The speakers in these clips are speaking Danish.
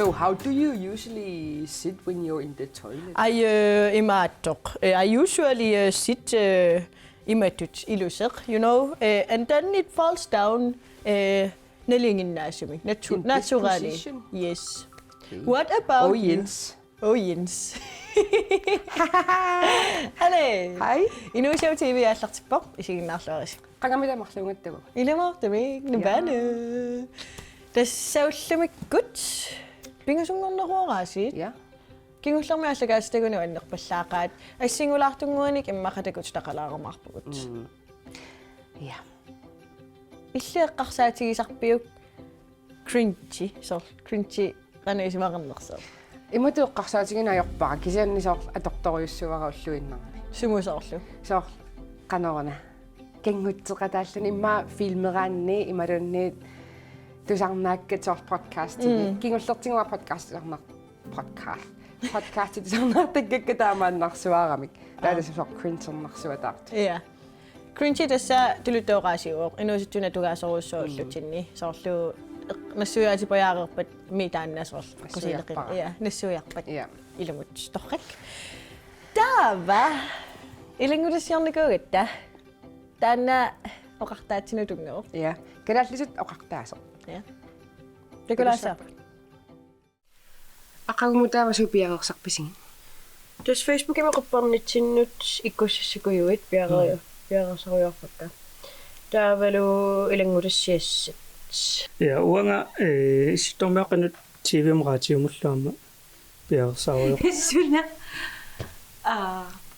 So how do you usually sit when you're in the toilet? I usually sit imatut ilusaq, you know, and then it falls down nalingin nasumi. Naturally. Yes. Okay. What about you? Oh, Jens. Hello. Hi. Inu show TV аллартиппоq isiginnaarluaris. Qangamita marluungattagu. Ilamortami nabanu. Tassaullumik gut. Pingasungorneruaraasiit. Ja. Kingullermi allagaastagunu annerpallaaqaat assingulaartunguanik immaqatakut taqalaarumarpugut. Ja. Иллеэққарсаатигисарпиук cringy cringy qanuisimaaqernersaa. Имутуэққарсаатигина ajorpara кисианнисоор аторториуссуарауллуиннарни. Sumusoorlu. Соор канорна. Кенгутсеқатааллуни имма филмераанни ималунни тусарнааккатсоор подкаст. Кингуллертигуа подкастисарнар подкаст. Подкастисарнаартаккакка таамааннарсуаарамик. тааласусоор кринтернарсуатаарт. Ja. Cringy tassa tulutooqaasiuoq inuusittuna tugaasоруuссууллутинни соорлу нассуяатипаяақерпат митааннасорл qusiliqin ja nassuiarpat ilamut torrak taava ilangulassiarnikugatta taanna oqartaatsinutungero ja kalaallisut oqartaasor ja takulaassaar aqagumutaavasu piareersarpising tus Facebook imequpparnitsinnut ikkussassukujuit piareersaruyorpakka taavalu ilangulassiassat ja uanga sittormeaqanut TV-mraatiumulluarma piarsaaruyor suna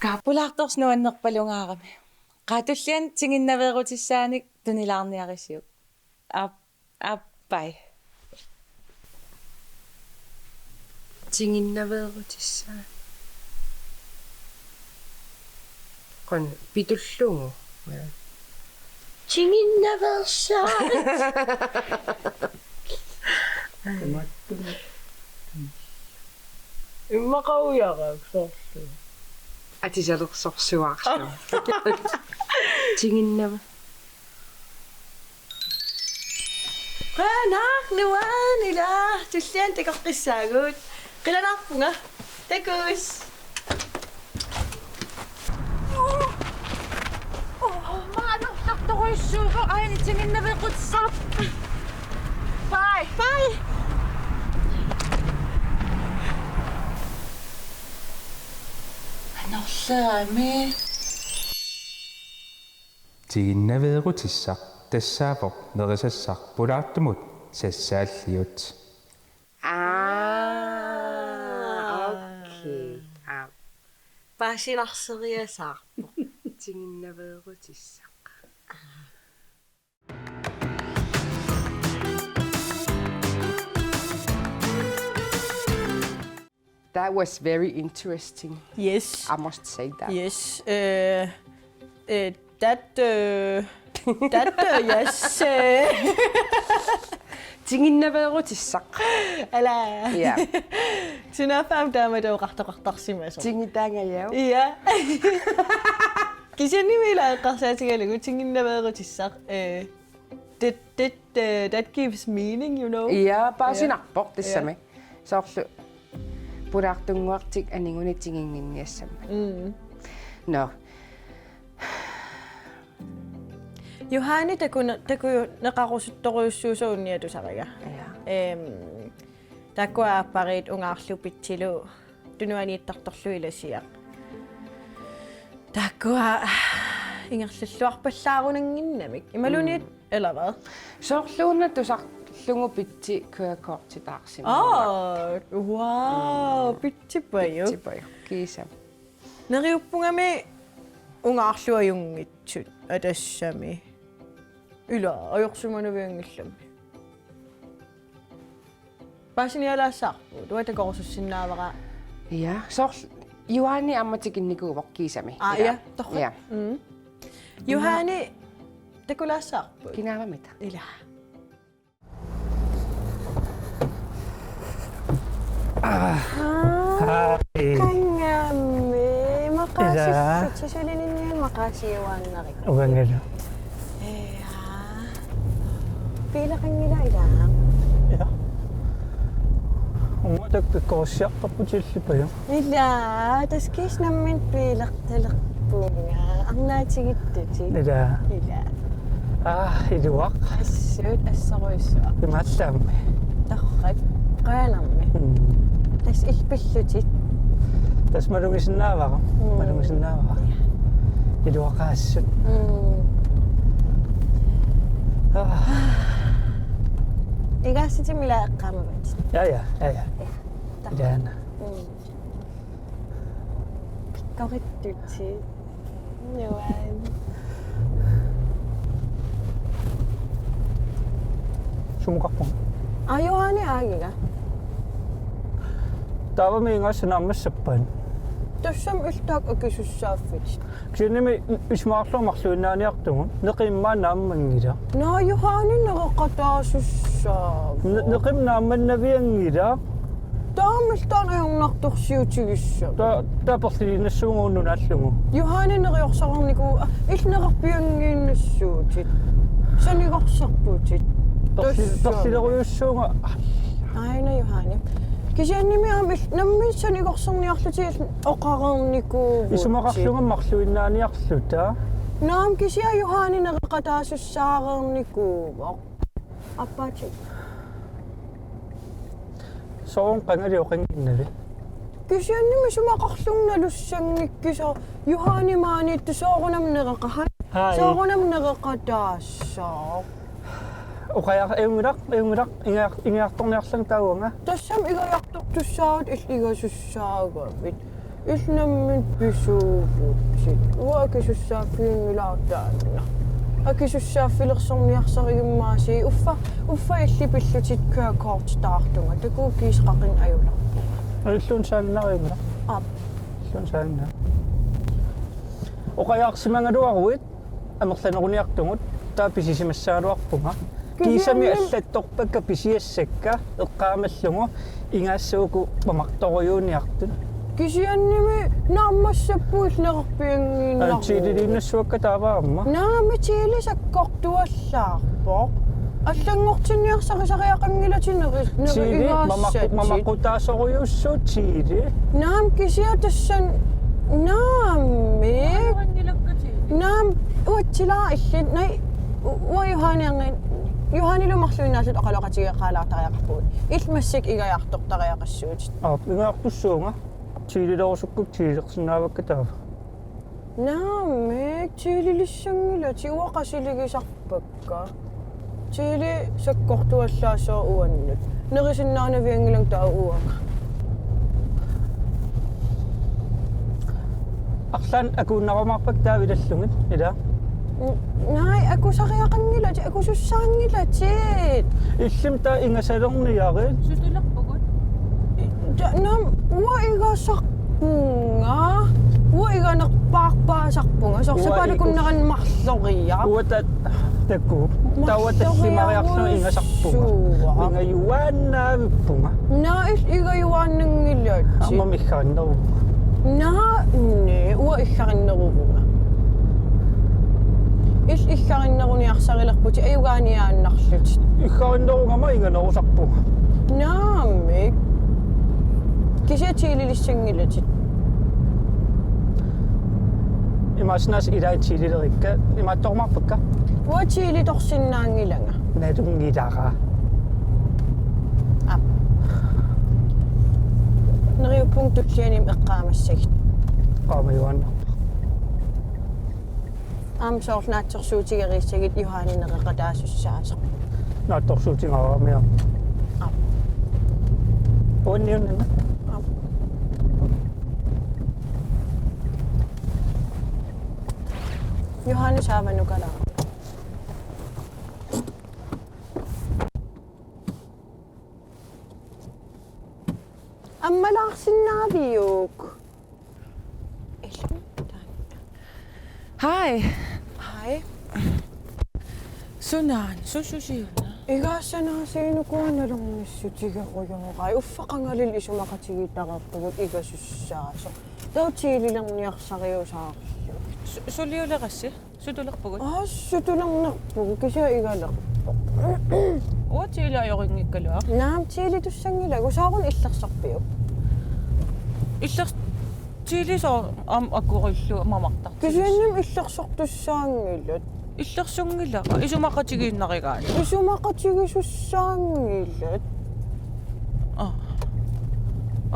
kaapulaartorsnuannerpalungaarami qaatullian tinginnaveerutisaanik tunilaarniarisiuk appai tinginnaveerutissaa qan pitulluungu tinginnaversaat immaqaujaqaaksorlu atisalersorsuaarlu tinginnava qanaarnuan ila tullian takorqissaagut qilanarpunga takus Toruissuuko aini tinginnaveequtsarp. Bye. Bye. Anorlaami. Tinginnaveequtissaq tassaavoq nerisassarpulaartumut sassaalliut. Okay. Paasilarseriasaarpu. Tinginnaveequtissaq. That was very interesting. Yes. I must say that. Yes. Yes. Tinginnaveequtissaq. Ala. Ja. Tunafaam taamatuuqartoqartarsimaso. Tingitaangajau. Ja. Kisiannimilaeqqarsaatigalugu tinginnaveequtissaq. That gives meaning, you know. Ja, paasinarpoq tassami. Soorlu pulaartunguartik aninguni tinginginniassamma. No. Johanni taku neqarusuttoruussuusuunniatusariga. Takuaapparit ungaarlupitsilu tunuaniittartorlu ilasiaq. Takua ingerlulluarpallaarunanginnamik. Imaluniit eller hvad? Soorluuna tusarlungupitsi kørekortitaarsim. Wow, pitsipayu. Pitsipayu. Kiisam. Neriuppungami ungaarluajungitsut atassami. Ila ajorsumanuviangillammi. Paasinialaassaarpu tuatakorsussinnaavara. Ja, soorlu Johanni ammatikinnikuuvoq kiisami. Ja, torra. Ja. Johanni takulaassaarpu. Kinaavamita. Ila. Kangami maqaasissut maqaasiuaannarik. Ugangala. Pila kang nila ilang? Ja. Ummatak pikkorsiartarputillipaju. Ila, taskis namin pilaqtalaqpunga. Ang natigit-tit. Ila. Ila. Iluaq. Assut assaruissua. Imaatsaammi. Tarrat qaanarmi. Tas ilpillutit. Tas malungisinnaavara. Iluaqaassut. Igaasitimila eqqaamavat. Ja. Ilaana. Pikkorittutit. Nuan. Sumuqarpun. Ajoani aagiga. Taavami ingaassanaamassappaan. Tassam iltaak akisussaaffit. Kisinimi ismaarlumarluinnaaniartugun. Neqimmaa naammangila. No Johanni neqaqataasussaa. Neqim naammannaviangila. Taamiltaan ajornartorsiutigissa. Taaperliinassuunguunnunaallungu. Johanni neriorsaarniku ilneqarpiangiinnassuutit. Saniqorsarputit. Persileruyussuunga Aina Johanni. Kisiannimi aamil nammi saniqorsarniarlutil oqarerniku. isumaqarlunga marluinnaaniarluta. Naam kisia Johanni neqaqataasussaarernikuuvoq. Appaati. Soon qangaliuqinginnavi. Kisiannimi sumaqarlungnalussangikkiso Johanni maaniittu soorunam neqaqahan. Hai. Soorunam neqaqataassaa. Uqayaq ingaartorniarlang tauanga. Tassam igajaqtortussaat illigasussaagavit. Ilnammin pisuuputsit. Uakisussaaffiingilaartaanna. Akisussaaffilersorniarsariummaasi uffa illipillutit kørekortstaartunga takuukiisqaqin ajular. Illun saannariumra. Ap. Illun saanna. Uqayaqsimangaluaruit amerlaneruniartungut taapisissimassaaluarpunga. Kiisami allattorpakka pisiassakka eqqaamallungu ingaassuuku pamaqtoruyuuniartut. Kisiannimi naammassappu illeqarpiangiinnaru. Tiililinassuakka taavaarma. Naami tiilisakkortuallaarpoq. Аллангортинниарсарисариақангилатинери Tiili неригассаатсит. mamaqutaasoruyussuut tiili. Naam kisia tassan naami. Naam uatsilaa illin nai Johanni Johannilumarluinnaasut oqaloqatigeqaalaartariaqarpuut. Ilmassik igajartortariaqassuut. Ingaartussuunga tiililerusukkuk tiileqsinnaavakka taava. Naami tiililissangilati uaqasiligisarpakka. Tiili sakkortuallaasoo uannut. Nerisinnaanaviangilang taa uanga. Arlan akuunnarumarpak taavilallungit ila. Nai akusariaqangilati akusussaangilatit. Illim taa ingasalorniarit. Nam uaigasarpunga. Uaiganerpaarpaasarpunga. Sorsapalakunneran marloria. Uatat taku tawatallimariarlu ingasarpunga. Ingayuaannaavippunga. Nail igajuannangilati. Amamikkaanneru. Naane uaillarinneruvunga. Illarinneruniarsarilerputi ayugaaniaannarlut. Ikkarinnerungama inganerusarpunga. Naamik. Kisiatiililissangilati. Imasnas ilaa tiililerikka imaattormarpakka. Uatiilitorsinnaangilanga. Nadungilara. Ap. Neriupunktutlianim eqqaamassagit. Qaamajuanna. Aamsoornaatsersuutigerissagit Johanni neqaqataasussaasaq. Naattorsuutingaramia. Ap. Onniunnana. Ap. Johanni saavanukala. Ammalaarsinnaaviuk. Hi. Hai. Sunan, sususiuna. Igaasanaasiinukuanalornissutigerujongai uffaqangalil isumaqatigitaqartugut igasussaasa. Tautiililerniarsariusaarlu. Suliuleqassi, sutulerpugut. Sutulernerpugu kisia igalerpoq. Uatila ajoringikkalua. Naam tiili tussangila usaaqun illersorpiu. Illers tiili so am akurillu mamartar. Kisuannam illersortussaangillut. Illersungillaqa isumaqatigiinnarigaani. Isumaqatigisussaangillut.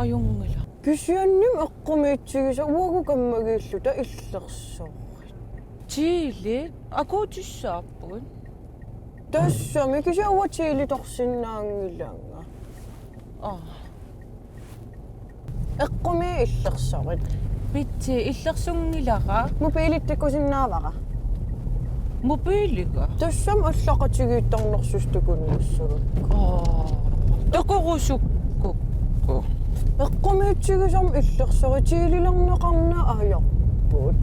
Ajungila. Kisuannam eqqumiitsigisa uagu kammagiilluta illersorrit. Tiili akuutissaappuun. Tassami kisuawa tiili torsinnaangilanga. Eqqumi illersorrit. Pitsi illersungilaqa Mobiilittikkusinnaavaqa. mobiiliga. Tassam allaqatigiittornersustukunniussulu. Tokorusukku. Eqqumiitsigisam illersorri tiililarneqarna ajarput.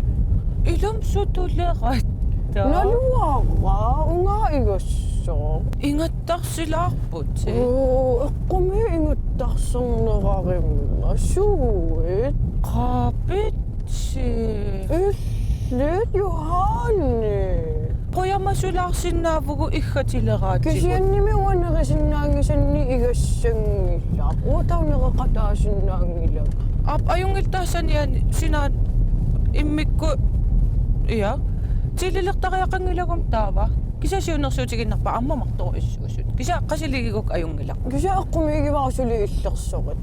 Ilum sutulerat. Naluaqa unga igassoo. Ingattarsilaarput. Eqqumi ingattarserneqarimma suuit. Qaapitsi. Illit Johanni. Qoyamasulaarsinnaavugu iggatileraatigut. Kisiannimi uaneриsinnaangisanni igassangilla. Uataunereqataasinnaangilla. Ajungiltaassaniani sinaan immikku ja tiililertariaqangilagum taava. Kisasiunersuutiginnarpa ammamartoru issuusut. Kisa qasiligiguk ajungila. Kisa eqqumiigivarsuli illersorit.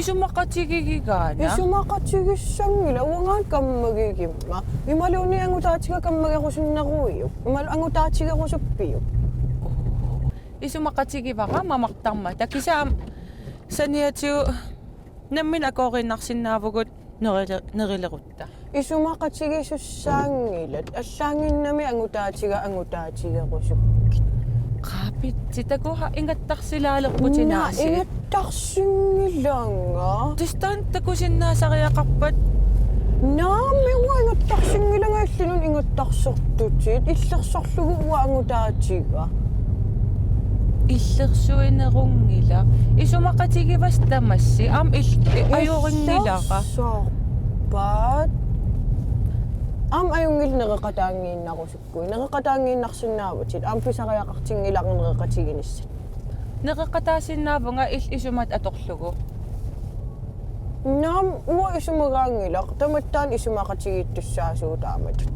Isumaqqatigigigaana. Isumaqatigissangila uangaan kammagigimma. Imaluuni angutaatiga kammagerusinnaruiu. Imalu angutaatigerusuppiu. Isumaqqatigivaqa mamartarmata. Kisa saniatiu nammin akoorinnarsinnaavugut nerilerutta. Isumaqatigisussaangilat allaanginnami angutaatigerusukki. Qaapitsi takuha ingattarsilaalerputinaasi. Ingattarsinngilanga. Tistaan takusinnaasariaqarpat Naami ua ingattarsinngilanga illunun ingattarsertutit illersorlugu ua angutaatiga. illersuinerungila isumaqqatigivas tamassi am ajoringilaqa Illersorpat. Am ayungil nereqataangiinnarusukku. Nereqataangiinnarsinnaavutit am pisariaqartingilarnerqatiginissat. neqeqataasinnaapunga isumat atorlugu Naam ua isumagaangilaq tamattaan isumaqatigiittussaasuutaamatut.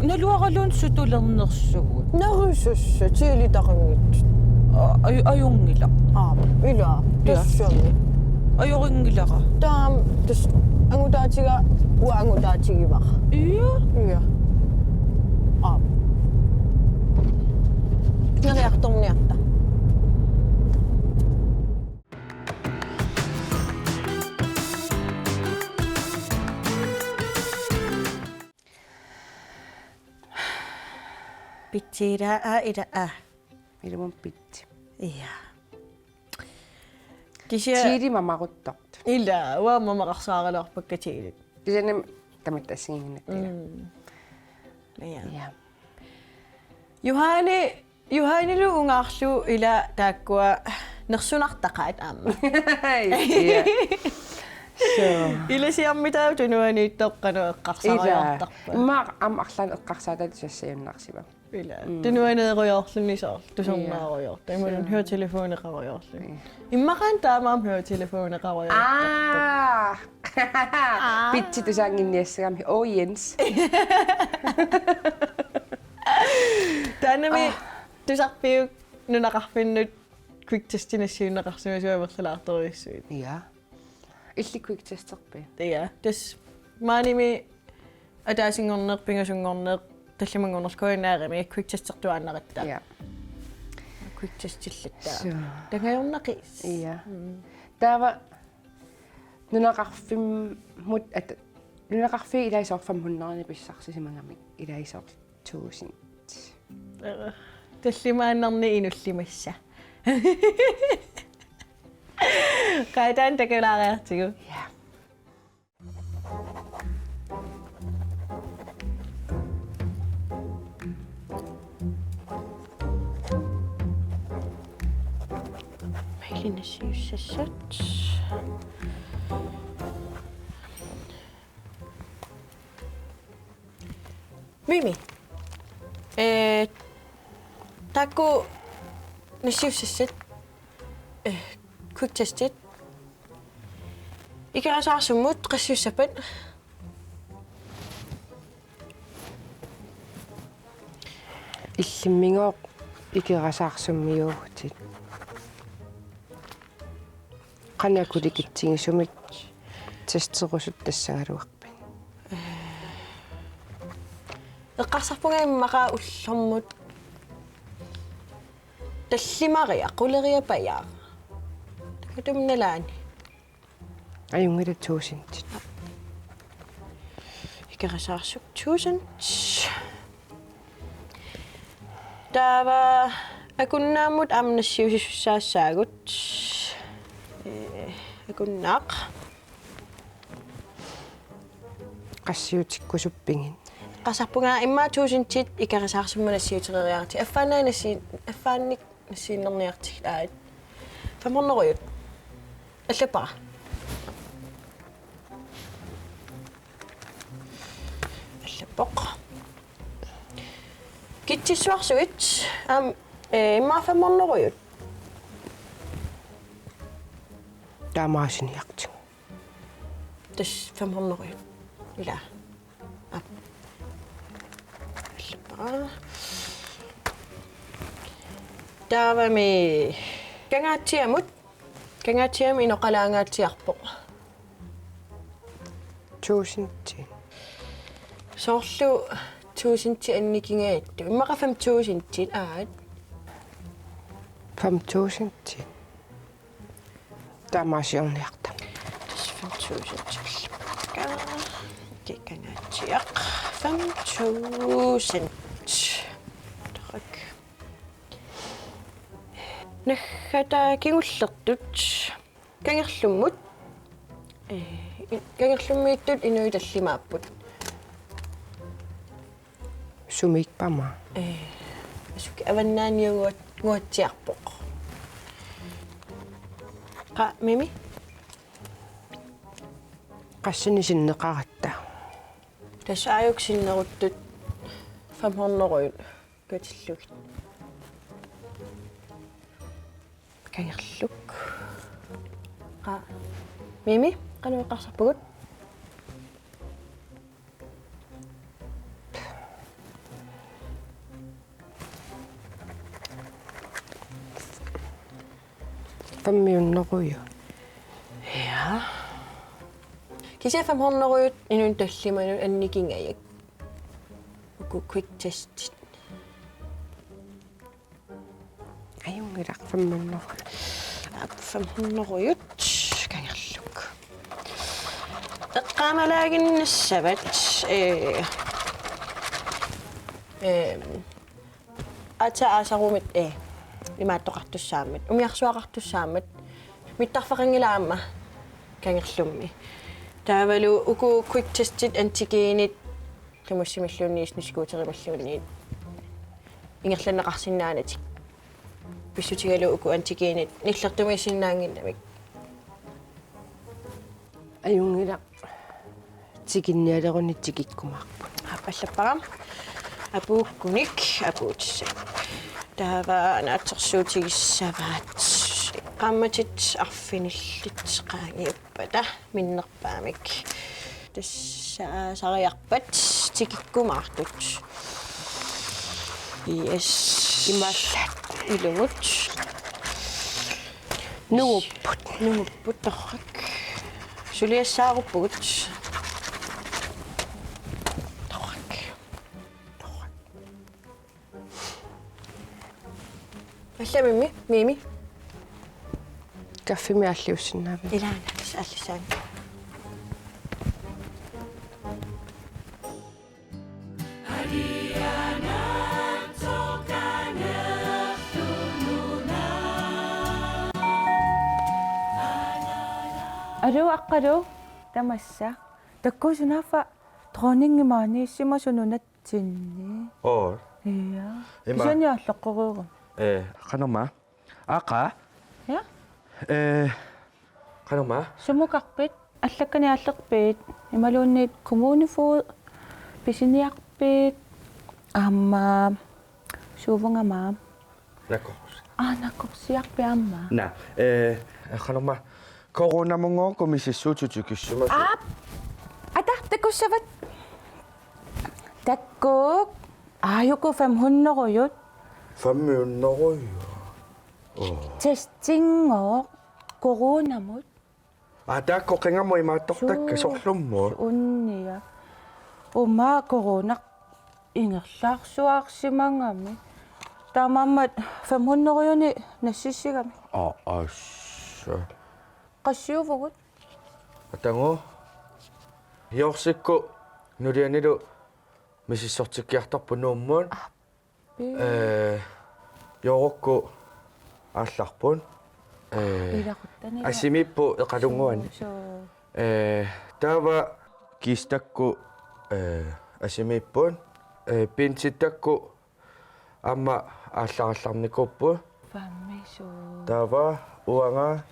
naluaqaluun sutulernersugut Narisussa tiilitaqangittut. ajungila Ila tassami. ajoringilaqa Taam tus angutaatiga ua angutaatigivaqa. iya Iya. Nariaqtorniarta. Pitsiraa ila Ilman pitsi. Iya. Kisia Tiili mamaruttortu. ila ua mamaqarsaaqalerpakka tiilit. Kisanam tamattassiinginnakkiga. Iya. Ja. Juhanilu ungaarlu ila taakkua nersunartaqaat aamma. Ja. So. Ila siammitaa tunuaniittoqqanu eqqarsariartarpa. Ma am arlan eqqarsaatatu sassiunnarsiva. Ila tunuaneeruyorlunnisoor tusornaaruyorta. Imunun høretelefoneqaruyorlu. Immaqan taamaam høretelefoneqaruyorta. Pitsi tusaanginniassagami. Jens. Taanami tusarpiuk nunaqarpinnut quick-testinassiunneqarsumissuamerlalaartoruissuit. Ja. Illi quick testerpi. Ja, tas maanimi ataasingornerpingasungorneq tallamangornerkoinaarimi quick-testertuaannaqatta. Ja. Quick-testillata. So. Tangajornaqis. Ja. Tava nunaqarfimmut at nunaqarfi ilaisoor 500 pissarsisimangami ilaisoor 1000. Tallimaannarni inullimassa. Qaitaan takalaariartigu. Ja. Mailinnasiussassat. Mimi. Taku nasiussissit. Quick testit. Ikarasaarsummut qassiussapat. Illimmingoq ikerasaarsummiyuutit. Qanakulikitsingisumik testerusut tassagaluarpin. Eqqarsarpungaimmaqa ullormut tallimaria quleriapayaa. Takutumnalaani. Ajungila tuusintit. Ikerasaarsup 1000. Tava akunnaamut amnassiusissaassaagut. Akunnaaq. Qassiutikkusuppingin. Qasarpungaa immaa 1000 ikerasaarsummanassiuteriariarti. Affaannik nassiinnerniartik aat. Famorneruyut. Allapara. Allapoq. Kittissuarsuit immaa famorneruyut. Taamaasiniartu. Tas famorneruyut. Ila. Allapara. Taavami kangaatiamut. Kangaatiami inoqalaangaatiarpoq. Tuusinti. Soorlu 1000 annikingaattu. Immaqa 5000 aat. 5000. Taamaasiorniarta. 5000. Kangaatiaq 5000. Tak. Nakhata kingullertut. Kangerlummut. Kangerlummiittut inuitallimaapput. Sumikpama. Asuki avannaaniuguatsiarpoq. Qa mimi Qassinisinneqaratta. tasaajuqsinneruttut 500 katillugit. Kangerluk. Qa mimi qanueqqarsarpugut. Fammiunneruju. Ja. Kisia 500 inun tallimanu annikingajak. Uku quick test. Ajungila 500. 500 kangerluk. Eqqamalaaginnissavat ataaasarumit imaattoqartussaammat umiarsuaqartussaammat mittarfaqangilaamma kangerlummi taavalu uku quick testit antigenit qimussimallunniis niskuuterimalluunniit ingerlanneqarsinnaanatik pissutigalu uku antigenit nillertumiissinnaanginnamik Ajungila tikinnialerunittikikkumaarput. аппаллаппарам апууккуник апуутсак таава наатсерсуутигиссаваат qammatit arfinillit qaangiuppata minnerpaamik тассаасариарпат тикиккумаартут yes ималлат илугут нууппут торрак сулиассааруппугут Alla mimi. Kaffimi alliussinnaami. Ilaana allisaan. Aru aqqalu tamassa takkusunaafa troningimaani simasununatsinni. Or. Iya. Ima. Isaniaalleqqoruugu. Qanerma. Aqa. Ja. Qanerma. Sumukarpit аллакканиаллерпит ималуунниит коммунифуу писиниарпит аама суувангама Nakorsi. Nakorsiarpiamma. Na. Kanoma. Corona mongo komisissuututikiссuma. Ata takussavat. Takkuk. Ajuku 500 500. testingo coronamut. Takko qingamo imaattortakka sorlummu. Unnia. Uma corona ingerlaarsuarsimangami. Tamammat 500 nassissigami. Assa. Qassiuvugut. Atango. Jorsikku nulianilu misissortikkiartarpu nuummuun. Jorukku алларпун Ilaquttani. асимиппу эқалунгуани таава кистакку асимиппун пинситтакку амма аалларалларникуппу Fammisu. таава уанга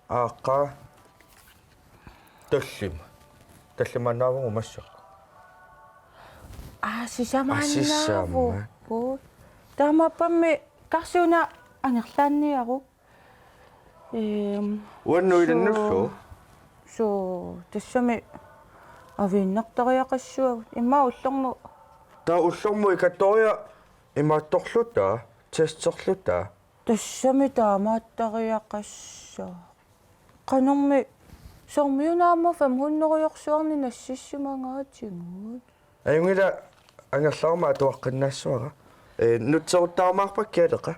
ааққа таллиманнаавгу массақ Sisamaanaavu. Tamapammi qarsuuna anerlaanniaru. уаннуиланнуллу So тассами авииннартариақассуагут имма уллорну таа уллорму икаториа имаатторлута тестерлута тассами таамааттариақассаа qanорми сормиунаама 500 нассиссимангаатингуут аюнгила ангерлаарма атуаққиннаассуара нутсерутаармаарпаккиалеқа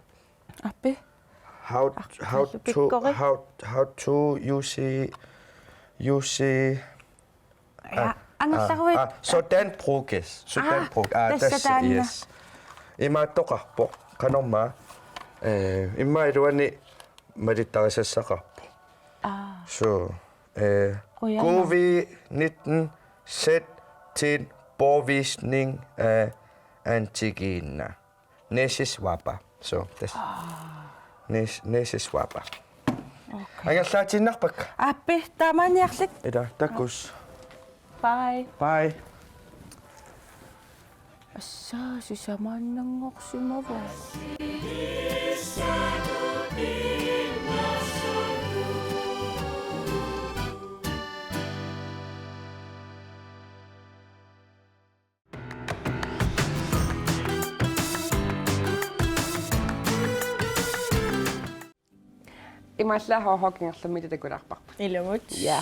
аппи how to use ангерларуит sådan progress yes имааттоқарпо канорма имма илуани малиттарисассақарпо so covid-19 sæt til påvisning af antigener næseswapper så det næseswapper ангерлаатиннарпак аппи таамааниарлик ида такус bye bye ассаа сисамааннангорсимава Ималла хоогингерлумми такулаарпарпут. Илумут. Ja.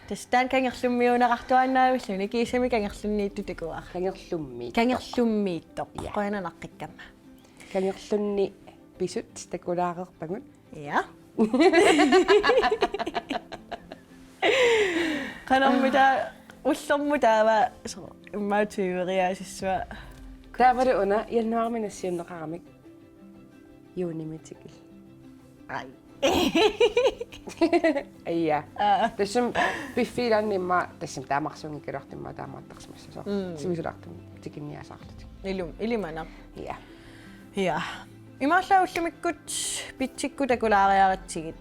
Тастаан кангерлуммиунеқартуаннаавиллуни кисами кангерлунниитту такуаа. Кангерлумми. Кангерлуммииттоқ қоянанаққиккама. Кангерлунни писут такулаарерпагут. Ja. Канаммита уллэрму таава иммаатуивериаасиссуа. Таавалу уна яннуарминассиуннеқарамик юунимитикил. Ай. Ия. Тэсэм пиффиланнимма тэсэм таамарсунгиккалортимма таамааттарсимассасо. Симисулаартум тикинниасаарлут. Илимана. Ия. Ja. Имааллауллумиккут питсикку такулаариаратсигит.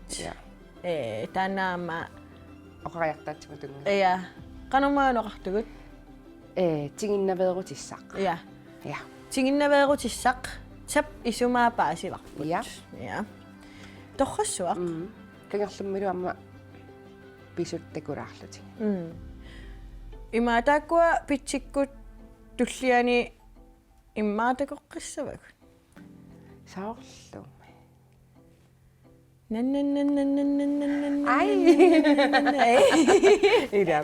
Ja. Танаама Оқариартаатсигу тунга. ja. Канумаанеқартугут. Тигиннавеерутиссақ. Ja. Ja. Тигиннавеерутиссақ сап исумаапаасиларпут. Ja. Ja. Торрассуақ. Кангерлуммилуамма писут такулаарлути. Имаатааккуа питсиккут туллиани иммаатакоққиссавагу. Саорлу. Наннаннаннаннаннаннан. Ай. Ида.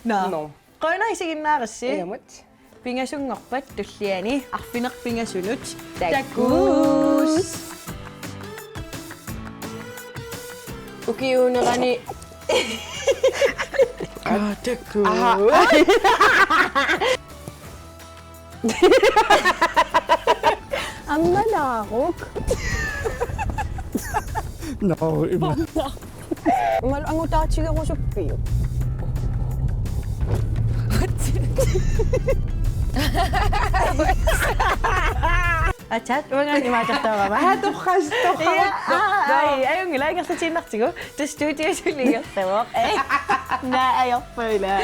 No. Qoinaisигиннаарасси. Иламут. Пингасунгорпат туллиани арфинеқ пингасунут. Таккус. Укиунерани такку. Аммалаарок. No, ima. Мал ангутаатигерусуппиу. Атат унгани маатартаавама. Тухас Ай, аюнгилаингерлатииннартигу. Ту студио сулигерсавоо. На аярпула.